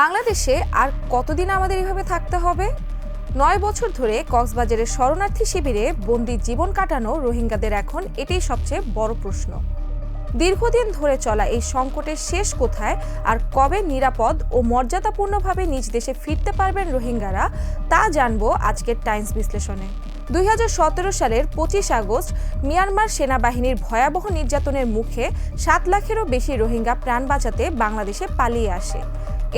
বাংলাদেশে আর কতদিন আমাদের এভাবে থাকতে হবে? ৯ বছর ধরে কক্সবাজারের শরণার্থী শিবিরে বন্দি জীবন কাটানো রোহিঙ্গাদের এখন এটাই সবচেয়ে বড় প্রশ্ন। দীর্ঘদিন ধরে চলা এই সংকটের শেষ কোথায়, আর কবে নিরাপদ ও মর্যাদাপূর্ণভাবে নিজ দেশে ফিরতে পারবেন রোহিঙ্গারা, তা জানবো আজকের টাইমস বিশ্লেষণে। ২০১৭ সালের ২৫ আগস্ট মিয়ানমার সেনাবাহিনীর ভয়াবহ নির্যাতনের মুখে ৭ লাখেরও বেশি রোহিঙ্গা প্রাণ বাঁচাতে বাংলাদেশে পালিয়ে আসে।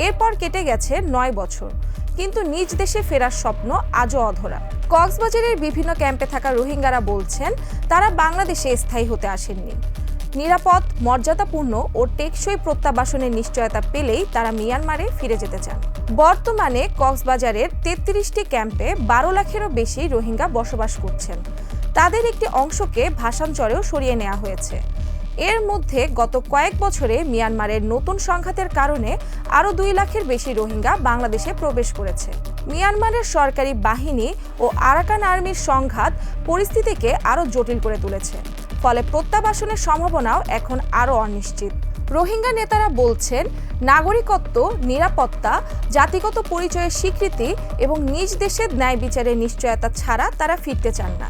এরপর কেটে গেছে ৯ বছর, কিন্তু নিজ দেশে ফেরার স্বপ্ন আজও অধরা। কক্সবাজারের বিভিন্ন ক্যাম্পে থাকা রোহিঙ্গারা বলছেন, তারা বাংলাদেশে স্থায়ী হতে আসেননি। নিরাপদ, মর্যাদাপূর্ণ ও টেকসই প্রত্যাবাসনের নিশ্চয়তা পেলেই তারা মিয়ানমারে ফিরে যেতে চান। বর্তমানে কক্সবাজারের ৩৩টি ক্যাম্পে ১২ লাখেরও বেশি রোহিঙ্গা বসবাস করছেন। তাদের একটি অংশকে ভাসানচরেও সরিয়ে নেওয়া হয়েছে। এর মধ্যে গত কয়েক বছরে মিয়ানমারের নতুন সংঘাতের কারণে আরও ২ লাখের বেশি রোহিঙ্গা বাংলাদেশে প্রবেশ করেছে। মিয়ানমারের সরকারি বাহিনী ও আরাকান আর্মির সংঘাত পরিস্থিতিকে আরও জটিল করে তুলেছে, ফলে প্রত্যাবাসনের সম্ভাবনাও এখন আরও অনিশ্চিত। রোহিঙ্গা নেতারা বলছেন, নাগরিকত্ব, নিরাপত্তা, জাতিগত পরিচয়ের স্বীকৃতি এবং নিজ দেশের ন্যায় বিচারের নিশ্চয়তা ছাড়া তারা ফিরতে চান না।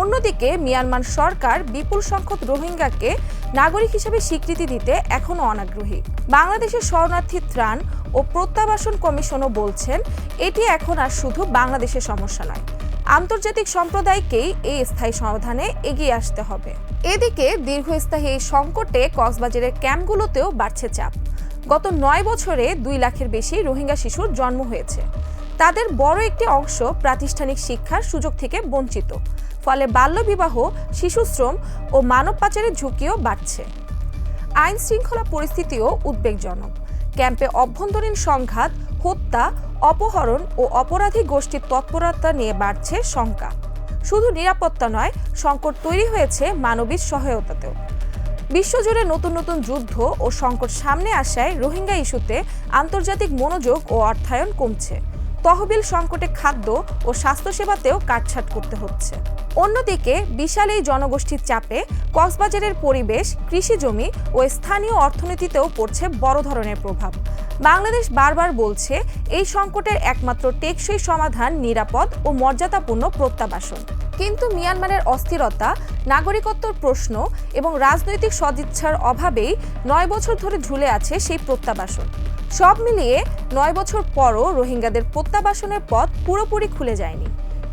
অন্যদিকে মিয়ানমার সরকার বিপুল সংখ্যক রোহিঙ্গাকে নাগরিক হিসেবে স্বীকৃতি দিতে এখনও অনাগ্রহী। বাংলাদেশের শরণার্থী ত্রাণ ও প্রত্যাবাসন কমিশনও বলছেন, এটি এখন আর শুধু বাংলাদেশের সমস্যা নয়, আন্তর্জাতিক সম্প্রদায়কেই এই স্থায়ী সমাধানে এগিয়ে আসতে হবে। এদিকে দীর্ঘস্থায়ী এই সংকটে কক্সবাজারের ক্যাম্পগুলোতেও বাড়ছে চাপ। গত ৯ বছরে ২ লাখের বেশি রোহিঙ্গা শিশুর জন্ম হয়েছে। তাদের বড় একটি অংশ প্রাতিষ্ঠানিক শিক্ষার সুযোগ থেকে বঞ্চিত, ফলে বাল্যবিবাহ, শিশুশ্রম ও মানব পাচারের ঝুঁকিও বাড়ছে। আইন শৃঙ্খলা পরিস্থিতিও উদ্বেগজনক। ক্যাম্পে অভ্যন্তরীণ সংঘাত, হত্যা, অপহরণ ও অপরাধী গোষ্ঠীর তৎপরতা নিয়ে বাড়ছে শঙ্কা। শুধু নিরাপত্তা নয়, সংকট তৈরি হয়েছে মানবিক সহায়তাতেও। বিশ্বজুড়ে নতুন নতুন যুদ্ধ ও সংকট সামনে আসায় রোহিঙ্গা ইস্যুতে আন্তর্জাতিক মনোযোগ ও অর্থায়ন কমছে। তহবিল সংকটে খাদ্য ও স্বাস্থ্যসেবাতেও কাটছাঁট করতে হচ্ছে। অন্যদিকে বিশাল এই জনগোষ্ঠীর চাপে কক্সবাজারের পরিবেশ, কৃষিজমি ও স্থানীয় অর্থনীতিতেও পড়ছে বড় ধরনের প্রভাব। বাংলাদেশ বারবার বলছে, এই সংকটের একমাত্র টেকসই সমাধান নিরাপদ ও মর্যাদাপূর্ণ প্রত্যাবাসন। কিন্তু মিয়ানমারের অস্থিরতা, নাগরিকত্বর প্রশ্ন এবং রাজনৈতিক সদিচ্ছার অভাবেই ৯ বছর ধরে ঝুলে আছে সেই প্রত্যাবাসন। সব মিলিয়ে ৯ বছর পরও রোহিঙ্গাদের প্রত্যাবাসনের পথ পুরোপুরি খুলে যায়নি।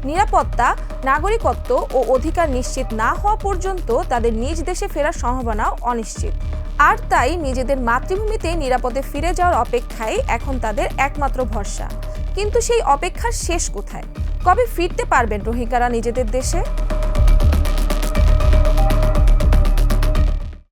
নিরাপত্তা, নাগরিকত্ব ও অধিকার নিশ্চিত না হওয়া পর্যন্ত তাদের নিজ দেশে ফেরার সম্ভাবনাও অনিশ্চিত। আর তাই নিজেদের মাতৃভূমিতে নিরাপদে ফিরে যাওয়ার অপেক্ষাই এখন তাদের একমাত্র ভরসা। কিন্তু সেই অপেক্ষার শেষ কোথায়? কবে ফিরতে পারবেন রোহিঙ্গারা নিজেদের দেশে?